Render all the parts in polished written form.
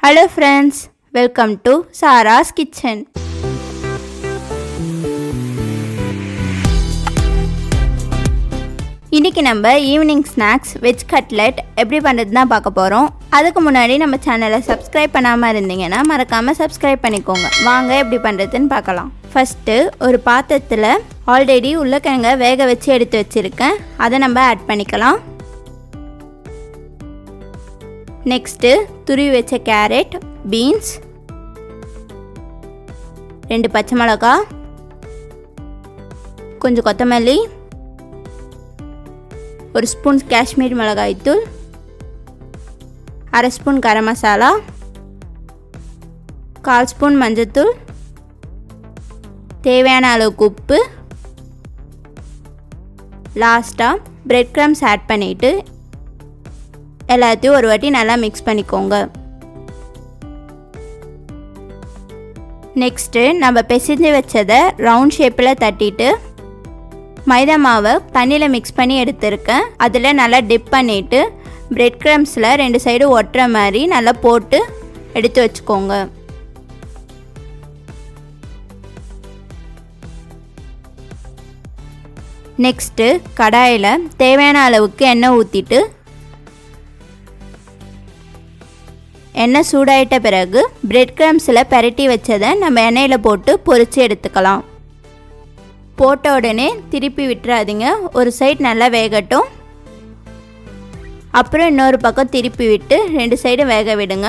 Hello friends, welcome to Sara's Kitchen. இன்னைக்கு நம்ம evening snacks veg cutlet எப்படி பண்ணுறது தான் பார்க்க போகிறோம். அதுக்கு முன்னாடி நம்ம சேனலை சப்ஸ்கிரைப் பண்ணாமல் இருந்தீங்கன்னா மறக்காமல் சப்ஸ்கிரைப் பண்ணிக்கோங்க. வாங்க எப்படி பண்ணுறதுன்னு பார்க்கலாம். ஃபஸ்ட்டு ஒரு பாத்திரத்தில் ஆல்ரெடி உருளைக்கிழங்க வேக வச்சு எடுத்து வச்சுருக்கேன், அதை நம்ம ஆட் பண்ணிக்கலாம். நெக்ஸ்ட்டு துருவி வச்ச கேரட், பீன்ஸ், 2 பச்சை மிளகா, கொஞ்சம் கொத்தமல்லி, 1 ஸ்பூன் காஷ்மீர் மிளகாய்த்தூள், 1/2 ஸ்பூன் கரம் மசாலா, 1/4 ஸ்பூன் மஞ்சத்தூள், தேவையான அளவுக்கு உப்பு. லாஸ்ட்டாக பிரெட் க்ரம்ஸ் ஆட் பண்ணிவிட்டு எல்லாத்தையும் ஒரு வாட்டி நல்லா மிக்ஸ் பண்ணிக்கோங்க. நெக்ஸ்ட்டு நம்ம பிசைஞ்சு வச்சதை ரவுண்ட் ஷேப்பில் தட்டிட்டு மைதா மாவை தண்ணியில் மிக்ஸ் பண்ணி எடுத்துருக்கேன். அதில் நல்லா டிப் பண்ணிவிட்டு பிரெட் க்ரம்ஸில் 2 சைடு ஒட்டுற மாதிரி நல்லா போட்டு எடுத்து வச்சுக்கோங்க. நெக்ஸ்ட்டு கடாயில் தேவையான அளவுக்கு எண்ணெய் ஊற்றிட்டு எண்ணெய் சூடாயிட்ட பிறகு பிரெட் க்ரம்ஸில் பரட்டி வச்சதை நம்ம எண்ணெயில் போட்டு பொரித்து எடுத்துக்கலாம். போட்ட உடனே திருப்பி விட்டுறாதீங்க, ஒரு சைடு நல்லா வேகட்டும். அப்புறம் இன்னொரு பக்கம் திருப்பி விட்டு 2 சைடு வேக விடுங்க.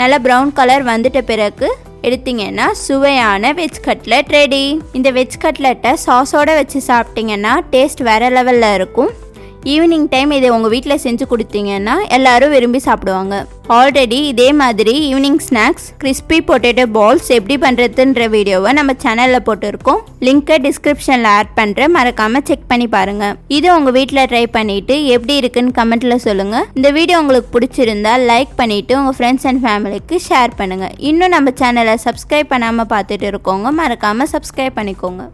நல்லா ப்ரௌன் கலர் வந்துட்ட பிறகு எடுத்திங்கன்னா சுவையான வெஜ் கட்லெட் ரெடி. இந்த வெஜ் கட்லெட்டை சாஸோடு வச்சு சாப்பிட்டிங்கன்னா டேஸ்ட் வேறு லெவலில் இருக்கும். ஈவினிங் டைம் இதை உங்கள் வீட்டில் செஞ்சு கொடுத்தீங்கன்னா எல்லோரும் விரும்பி சாப்பிடுவாங்க. ஆல்ரெடி இதே மாதிரி evening snacks crispy potato balls எப்படி பண்ணுறதுன்ற வீடியோவை நம்ம சேனலில் போட்டுருக்கோம். லிங்க்கை டிஸ்கிரிப்ஷனில் ஆட் பண்ணுறேன், மறக்காமல் செக் பண்ணி பாருங்கள். இது உங்கள் வீட்டில் ட்ரை பண்ணிவிட்டு எப்படி இருக்குன்னு கமெண்ட்டில் சொல்லுங்கள். இந்த வீடியோ உங்களுக்கு பிடிச்சிருந்தா லைக் பண்ணிவிட்டு உங்கள் ஃப்ரெண்ட்ஸ் அண்ட் ஃபேமிலிக்கு ஷேர் பண்ணுங்கள். இன்னும் நம்ம சேனலை சப்ஸ்கிரைப் பண்ணாமல் பார்த்துட்டு இருக்கோங்க, மறக்காமல் சப்ஸ்கிரைப் பண்ணிக்கோங்க.